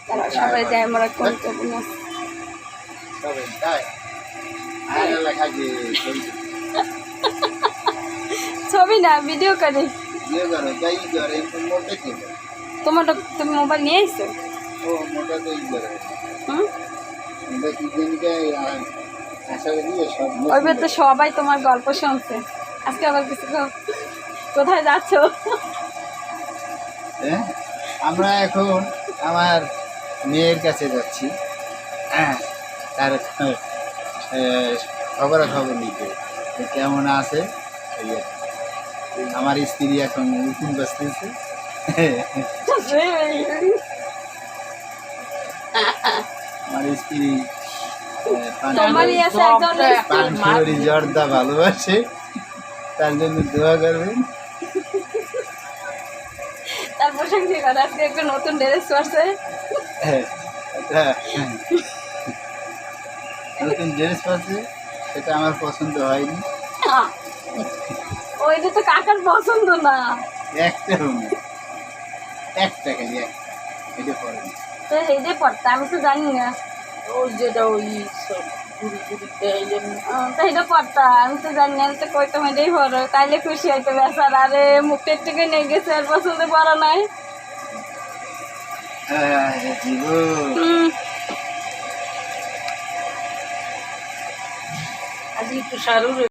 তারা সবাই যায় আমরা কোন করবো না ছবি না ভিডিও করে তোমারটা তুমি মোবাইল নিয়ে এসছো ওইবার তো সবাই তোমার গল্প শুনছে আজকে আবার কিছু কোথায় যাচ্ছ আমরা এখন আমার মেয়ের কাছে যাচ্ছি হ্যাঁ তার খবরাখবর নিতে কেমন আছে আমার স্ত্রী এখন উঠুন বসতেছে আমার স্ত্রী পানখড়ি জর্দা ভালোবাসে তার জন্য দোয়া করবেন তার প্রশংসা করে আজকে একটা নতুন ড্রেস পরছে নতুন ড্রেস পরছে সেটা আমার পছন্দ হয়নি ওইটা তো কাকার পছন্দ না একটা খালি এটা পরে তো এইটাই পড়তে আমি তো জানি না ওই যেটা ওই সব এটা পড়তা আমি তো জানি না তো কইতাম এটাই পড়ো তাইলে খুশি হইতো বেচার আরে মুখটা একটু নিয়ে গেছে আর পছন্দ পড়া নাই আজ একটু সারুর